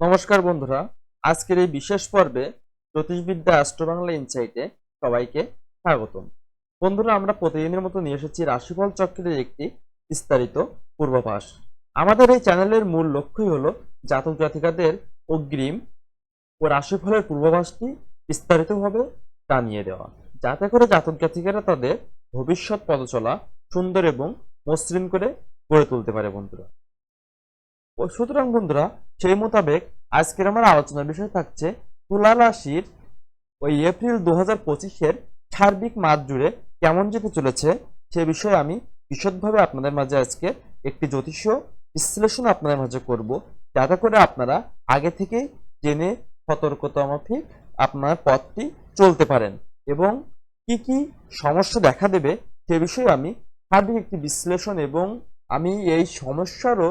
নমস্কার বন্ধুরা, আজকের এই বিশেষ পর্বে জ্যোতিষবিদ্যা অ্যাস্ট্রো বাংলা ইনসাইটে সবাইকে স্বাগতম। বন্ধুরা, আমরা প্রতিদিনের মতো নিয়ে এসেছি রাশিফল চক্রের একটি বিস্তারিত পূর্বাভাস। আমাদের এই চ্যানেলের মূল লক্ষ্যই হলো জাতক জাতিকাদের অগ্রিম ও রাশিফলের পূর্বাভাসটি বিস্তারিতভাবে জানিয়ে দেওয়া, যাতে করে জাতক জাতিকারা তাদের ভবিষ্যৎ পথচলা সুন্দর এবং মসৃণ করে গড়ে তুলতে পারে। বন্ধুরা, সুতরাং বন্ধুরা, সেই মোতাবেক আজকের আমার আলোচনার বিষয় থাকছে তুলা রাশির ওই এপ্রিল 2025-এর সার্বিক মাস জুড়ে কেমন যেতে চলেছে সে বিষয়ে আমি বিশদভাবে আপনাদের মাঝে আজকে একটি জ্যোতিষীয় বিশ্লেষণ আপনাদের মাঝে করব, যাতে করে আপনারা আগে থেকে জেনে সতর্কতা মাফিক আপনার পথটি চলতে পারেন এবং কি কি সমস্যা দেখা দেবে সে বিষয়ে আমি সার্বিক একটি বিশ্লেষণ এবং আমি এই সমস্যারও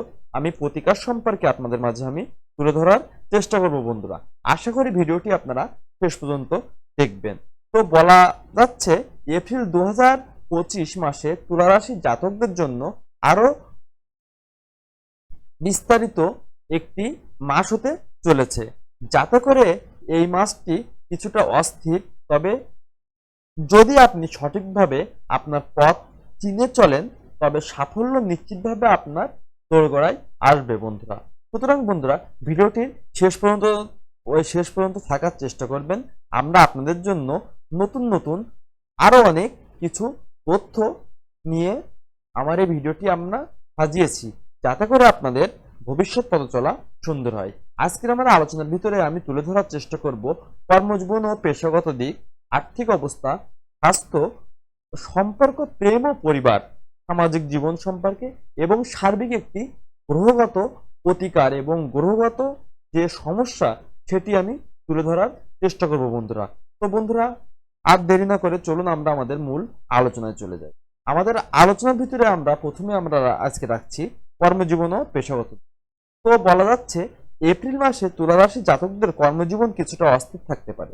প্রতিকার সম্পর্কে আপনাদের মাঝে আমি তুলে ধরার চেষ্টা করব। বন্ধুরা, আশা করি ভিডিওটি আপনারা শেষ পর্যন্ত দেখবেন। তো বলা যাচ্ছে এপ্রিল 2025 মাসে তুলা রাশির জাতকদের জন্য আরো বিস্তারিত একটি মাস হতে চলেছে, যাতে করে এই মাসটি কিছুটা অস্থির, তবে যদি আপনি সঠিকভাবে আপনার পথ চিনে চলেন তবে সাফল্য নিশ্চিতভাবে আপনার দোরগোড়ায় আসবে। বন্ধুরা, সুতরাং বন্ধুরা, ভিডিওটির শেষ পর্যন্ত থাকার চেষ্টা করবেন। আমরা আপনাদের জন্য নতুন নতুন আরো অনেক কিছু তথ্য নিয়ে আমার এই ভিডিওটি আমরা সাজিয়েছি, যাতে করে আপনাদের ভবিষ্যৎ পথ চলা সুন্দর হয়। আজকের আমার আলোচনার ভিতরে আমি তুলে ধরার চেষ্টা করব কর্মজীবন ও পেশাগত দিক, আর্থিক অবস্থা, স্বাস্থ্য, সম্পর্ক, প্রেম ও পরিবার, সামাজিক জীবন সম্পর্কে এবং সার্বিক একটি গ্রহগত প্রতিকার এবং গ্রহগত যে সমস্যা সেটি আমি তুলে ধরার চেষ্টা করব। বন্ধুরা, তো বন্ধুরা, আর দেরি না করে চলুন আমরা আমাদের মূল আলোচনায় চলে যাই। আমাদের আলোচনার ভিতরে প্রথমে আমরা আজকে রাখছি কর্মজীবন ও পেশাগত। তো বলা যাচ্ছে এপ্রিল মাসে তুলা রাশি জাতকদের কর্মজীবন কিছুটা অস্থির থাকতে পারে,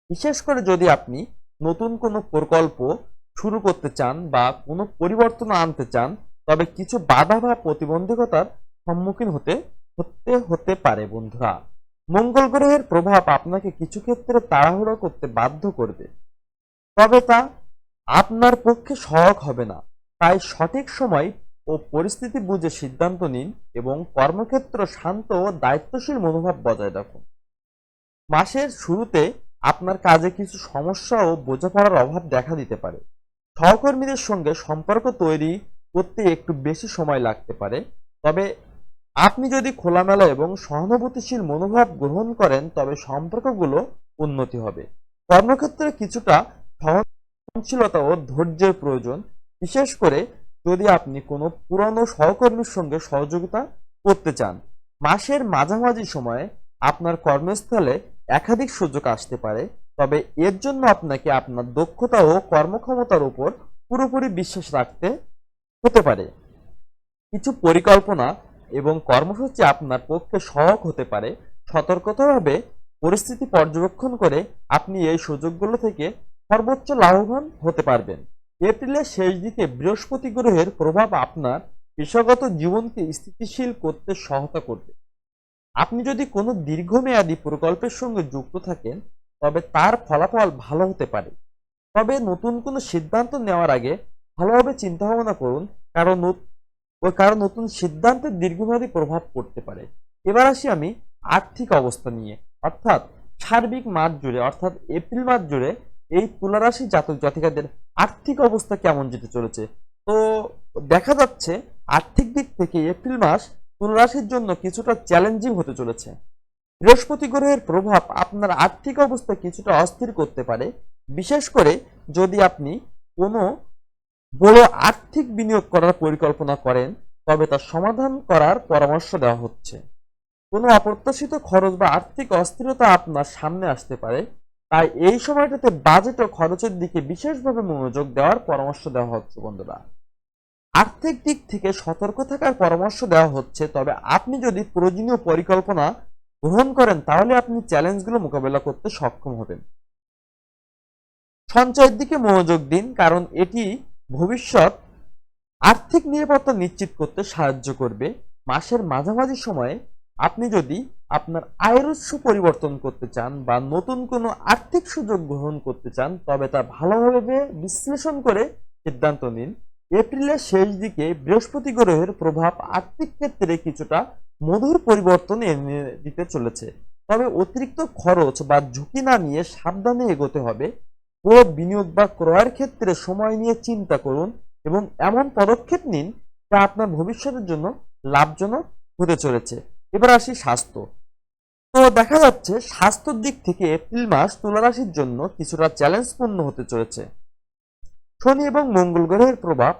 বিশেষ করে যদি আপনি নতুন কোনো প্রকল্প শুরু করতে চান বা কোনো পরিবর্তন আনতে চান, তবে কিছু বাধা বা প্রতিবন্ধকতার সম্মুখীন হতে পারে। বন্ধুরা, মঙ্গল গ্রহের প্রভাব আপনাকে কিছু ক্ষেত্রে তাড়াহুড়ো করতে বাধ্য করবে, তবে তা আপনার পক্ষে সহায়ক হবে না। তাই সঠিক সময় ও পরিস্থিতি বুঝে সিদ্ধান্ত নিন এবং কর্মক্ষেত্র শান্ত ও দায়িত্বশীল মনোভাব বজায় রাখুন। মাসের শুরুতে আপনার কাজে কিছু সমস্যা ও বোঝাপড়ার অভাব দেখা দিতে পারে। সহকর্মীদের সঙ্গে সম্পর্ক তৈরি করতে একটু বেশি সময় লাগতে পারে, তবে আপনি যদি খোলামেলা এবং সহানুভূতিশীল মনোভাব গ্রহণ করেন তবে সম্পর্কগুলো উন্নতি হবে। কর্মক্ষেত্রে কিছুটা সহনশীলতা ও ধৈর্যের প্রয়োজন, বিশেষ করে যদি আপনি কোনো পুরনো সহকর্মীর সঙ্গে সহযোগিতা করতে চান। মাসের মাঝামাঝি সময়ে আপনার কর্মস্থলে একাধিক সুযোগ আসতে পারে, তবে এর জন্য আপনাকে আপনার দক্ষতা ও কর্মক্ষমতার উপর পুরোপুরি বিশ্বাস রাখতে হতে পারে। কিছু পরিকল্পনা এবং কর্মসূচি আপনার পক্ষে সহায়ক হতে পারে। সতর্কতাভাবে পরিস্থিতি পর্যবেক্ষণ করে আপনি এই সুযোগগুলো থেকে সর্বোচ্চ লাভবান হতে পারবেন। এপ্রিলের শেষ দিকে বৃহস্পতি গ্রহের প্রভাব আপনার পেশাগত জীবনকে স্থিতিশীল করতে সহায়তা করবে। আপনি যদি কোনো দীর্ঘমেয়াদী প্রকল্পের সঙ্গে যুক্ত থাকেন তবে তার ফলাফল ভালো হতে পারে, তবে নতুন কোনো সিদ্ধান্ত নেওয়ার আগে ভালোভাবে চিন্তা ভাবনা করুন, কারণ নতুন সিদ্ধান্তের দীর্ঘমেয়াদী প্রভাব পড়তে পারে। এবার আসি আমি আর্থিক অবস্থা নিয়ে, অর্থাৎ সার্বিক মাস জুড়ে, অর্থাৎ এপ্রিল মাস জুড়ে এই তুলা রাশি জাতক জাতিকাদের আর্থিক অবস্থা কেমন যেতে চলেছে। তো দেখা যাচ্ছে আর্থিক দিক থেকে এপ্রিল মাস তুলা রাশির জন্য কিছুটা চ্যালেঞ্জিং হতে চলেছে। বৃহস্পতি গ্রহের প্রভাব আপনার আর্থিক অবস্থা কিছুটা অস্থির করতে পারে, বিশেষ করে যদি আপনি কোনো বড় আর্থিক বিনিয়োগ করার পরিকল্পনা করেন তবে তা সমাধান করার পরামর্শ দেওয়া হচ্ছে। কোনো অপ্রত্যাশিত খরচ বা আর্থিক অস্থিরতা আপনার সামনে আসতে পারে, তাই এই সময়টাতে বাজেট ও খরচের দিকে বিশেষভাবে মনোযোগ দেওয়ার পরামর্শ দেওয়া হচ্ছে। বন্ধুরা, আর্থিক দিক থেকে সতর্ক থাকার পরামর্শ দেওয়া হচ্ছে, তবে আপনি যদি প্রয়োজনীয় পরিকল্পনা গ্রহণ করেন তাহলে আপনি চ্যালেঞ্জগুলো মোকাবেলা করতে সক্ষম হবেন। সঞ্চয়ের দিকে মনোযোগ দিন, কারণ এটি ভবিষ্যৎ আর্থিক নিরাপত্তা নিশ্চিত করতে সাহায্য করবে। মাসের মাঝামাঝি সময়ে আপনি যদি আপনার আয়ের উৎস পরিবর্তন করতে চান বা নতুন কোনো আর্থিক সুযোগ গ্রহণ করতে চান, তবে তা ভালোভাবে বিশ্লেষণ করে সিদ্ধান্ত নিন। এপ্রিলের শেষ দিকে বৃহস্পতি গ্রহের প্রভাব আর্থিক ক্ষেত্রে কিছুটা মধুর পরিবর্তন এনে দিতে চলেছে, তবে অতিরিক্ত খরচ বা ঝুঁকি না নিয়ে সাবধানে এগোতে হবে। পুরো বিনিয়োগ বা ক্রয়ের ক্ষেত্রে সময় নিয়ে চিন্তা করুন এবং এমন পদক্ষেপ নিন যা আপনার ভবিষ্যতের জন্য লাভজনক হতে চলেছে। এবার আসি স্বাস্থ্য। তো দেখা যাচ্ছে স্বাস্থ্যের দিক থেকে এপ্রিল মাস তুলা রাশির জন্য কিছুটা চ্যালেঞ্জপূর্ণ হতে চলেছে। শনি এবং মঙ্গল গ্রহের প্রভাব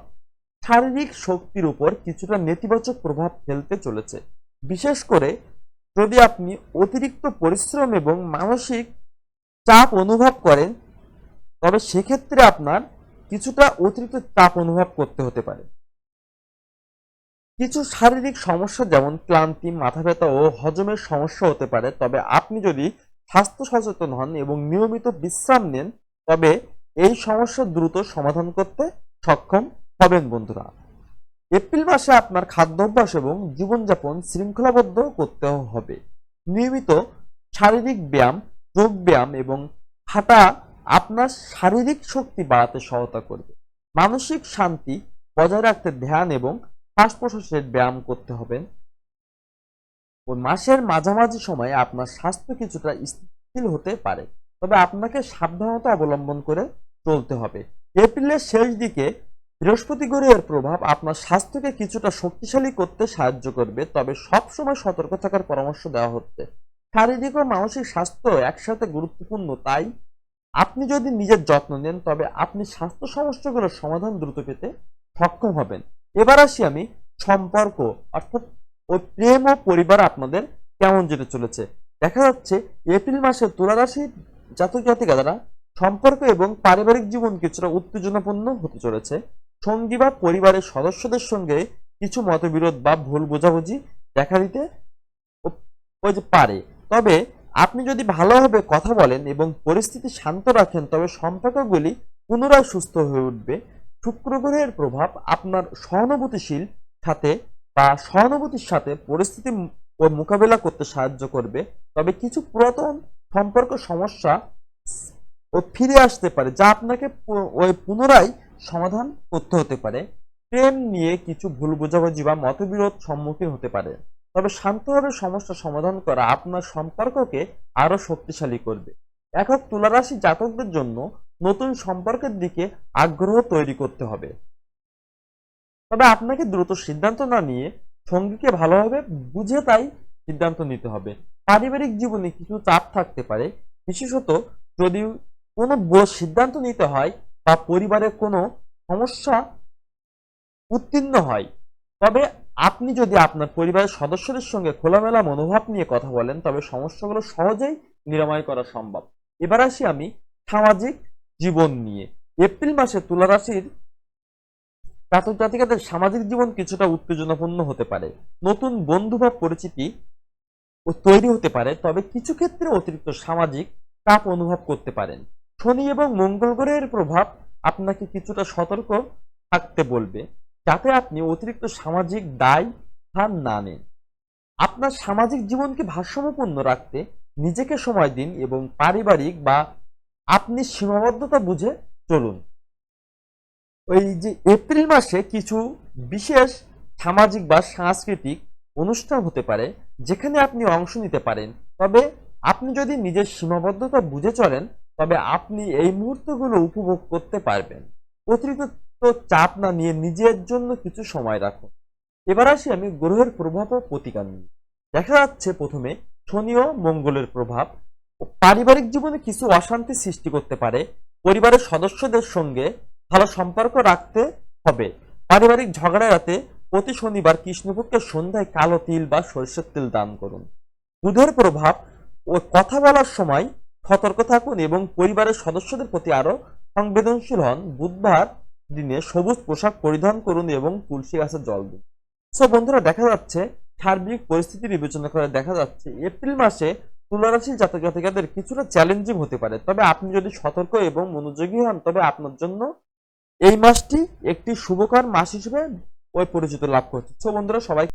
শারীরিক শক্তির উপর কিছুটা নেতিবাচক প্রভাব ফেলতে চলেছে, বিশেষ করে যদি আপনি অতিরিক্ত পরিশ্রম এবং মানসিক চাপ অনুভব করেন, তবে সেক্ষেত্রে আপনার কিছুটা অতিরিক্ত চাপ অনুভব করতে হতে পারে। কিছু শারীরিক সমস্যা যেমন ক্লান্তি, মাথা ব্যথা ও হজমের সমস্যা হতে পারে, তবে আপনি যদি স্বাস্থ্য সচেতন হন এবং নিয়মিত বিশ্রাম নেন, তবে এই সমস্যা দ্রুত সমাধান করতে সক্ষম হবেন বন্ধুরা। এপ্রিল মাসে আপনার খাদ্যাভ্যাস এবং জীবনযাপন শৃঙ্খলাবদ্ধ করতে হবে। নিয়মিত শারীরিক ব্যায়াম, যোগ ব্যায়াম এবং হাঁটা আপনার শারীরিক শক্তি বাড়াতে সহায়তা করবে। মানসিক শান্তি বজায় রাখতে ধ্যান এবং শ্বাস প্রশ্বাসের ব্যায়াম করতে হবে। ওই মাসের মাঝামাঝি সময়ে আপনার স্বাস্থ্য কিছুটা স্থিতিশীল হতে পারে, তবে আপনাকে সাবধানতা অবলম্বন করে চলতে হবে। এপ্রিলের শেষ দিকে বৃহস্পতি গ্রহের প্রভাব আপনার স্বাস্থ্যকে কিছুটা শক্তিশালী করতে সাহায্য করবে, তবে সবসময় সতর্ক থাকার পরামর্শ দেওয়া হচ্ছে। শারীরিক ও মানসিক স্বাস্থ্য একসাথে গুরুত্বপূর্ণ, তাই আপনি যদি নিজের যত্ন নেন তবে আপনি স্বাস্থ্য সমস্যাগুলোর সমাধান দ্রুত পেতে সক্ষম হবেন। এবার আসি আমি সম্পর্ক, অর্থাৎ ওই প্রেম ও পরিবার আপনাদের কেমন যেতে চলেছে। দেখা যাচ্ছে এপ্রিল মাসে তুলা রাশির জাতক জাতিকারা সম্পর্ক এবং পারিবারিক জীবন কিছুটা উত্তেজনাপূর্ণ হতে চলেছে। সঙ্গী বা পরিবারের সদস্যদের সঙ্গে কিছু মতবিরোধ বা ভুল বোঝাবুঝি দেখা দিতে ওই যে পারে, তবে আপনি যদি ভালোভাবে কথা বলেন এবং পরিস্থিতি শান্ত রাখেন, তবে সম্পর্কগুলি পুনরায় সুস্থ হয়ে উঠবে। শুক্র গ্রহের প্রভাব আপনার সহানুভূতির সাথে পরিস্থিতি মোকাবেলা করতে সাহায্য করবে, তবে কিছু পুরাতন সম্পর্ক সমস্যা ফিরে আসতে পারে যা আপনাকে ওই পুনরায় সমাধান করতে হতে পারে। প্রেম নিয়ে কিছু ভুল বোঝাবুঝি বা মতবিরোধ সম্মুখীন হতে পারে, তবে শান্তভাবে সমস্যা সমাধান করা আপনার সম্পর্ককে আরো শক্তিশালী করবে। একক তুলারাশি জাতকদের জন্য নতুন সম্পর্কের দিকে আগ্রহ তৈরি করতে হবে, তবে আপনাকে দ্রুত সিদ্ধান্ত না নিয়ে সঙ্গীকে ভালোভাবে বুঝে তাই সিদ্ধান্ত নিতে হবে। পারিবারিক জীবনে কিছু চাপ থাকতে পারে, বিশেষত যদি কোনো সিদ্ধান্ত নিতে হয় বা পরিবারের কোনো সমস্যা উত্তীর্ণ হয়, তবে আপনি যদি আপনার পরিবারের সদস্যদের সঙ্গে খোলামেলা মনোভাব নিয়ে কথা বলেন, তবে সমস্যাগুলো সহজেই নিরাময় করা সম্ভব। এবার আসি আমি সামাজিক জীবন নিয়ে। এপ্রিল মাসে তুলা রাশির জাতক জাতিকাদের সামাজিক জীবন কিছুটা উত্তেজনাপূর্ণ হতে পারে। নতুন বন্ধু বা পরিচিতি তৈরি হতে পারে, তবে কিছু ক্ষেত্রে অতিরিক্ত সামাজিক চাপ অনুভব করতে পারেন। শনি এবং মঙ্গল গ্রহের প্রভাব আপনাকে কিছুটা সতর্ক থাকতে বলবে, যাতে আপনি অতিরিক্ত সামাজিক দায় ভার না নেন। আপনার সামাজিক জীবনকে ভারসাম্যপূর্ণ রাখতে নিজেকে সময় দিন এবং পারিবারিক বা আপনি সীমাবদ্ধতা বুঝে চলুন। ওই যে এপ্রিল মাসে কিছু বিশেষ সামাজিক বা সাংস্কৃতিক অনুষ্ঠান হতে পারে যেখানে আপনি অংশ নিতে পারেন, তবে আপনি যদি নিজের সীমাবদ্ধতা বুঝে চলেন, তবে আপনি এই মুহূর্তগুলো উপভোগ করতে পারবেন। অতিরিক্ত চাপ না নিয়ে নিজের জন্য কিছু সময় রাখুন। এবার আসি আমি গ্রহের প্রভাব ও প্রতিকার নিয়ে। দেখা যাচ্ছে প্রথমে শনি ও মঙ্গলের প্রভাব পারিবারিক জীবনে কিছু অশান্তি সৃষ্টি করতে পারে। পরিবারের সদস্যদের সঙ্গে ভালো সম্পর্ক রাখতে হবে। পারিবারিক ঝগড়া এড়াতে প্রতি শনিবার কৃষ্ণপক্ষের সন্ধ্যায় কালো তিল বা সরিষার তেল দান করুন। বুধের প্রভাব ও কথা বলার সময় সতর্ক থাকুন এবং পরিবারের সদস্যদের প্রতি আরো সংবেদনশীল হন। বুধবার দিনে সবুজ পোশাক পরিধান করুন এবং তুলসী গাছে জল দিন। সো বন্ধুরা, দেখা যাচ্ছে সার্বিক পরিস্থিতি বিবেচনা করে দেখা যাচ্ছে এপ্রিল মাসে তুলা রাশির জাতক জাতিকাদের কিছুটা চ্যালেঞ্জিং হতে পারে, তবে আপনি যদি সতর্ক এবং মনোযোগী হন, তবে আপনার জন্য এই মাসটি একটি শুভকর মাস হিসেবে ওই পরিচিত লাভ করছে। সো বন্ধুরা, সবাই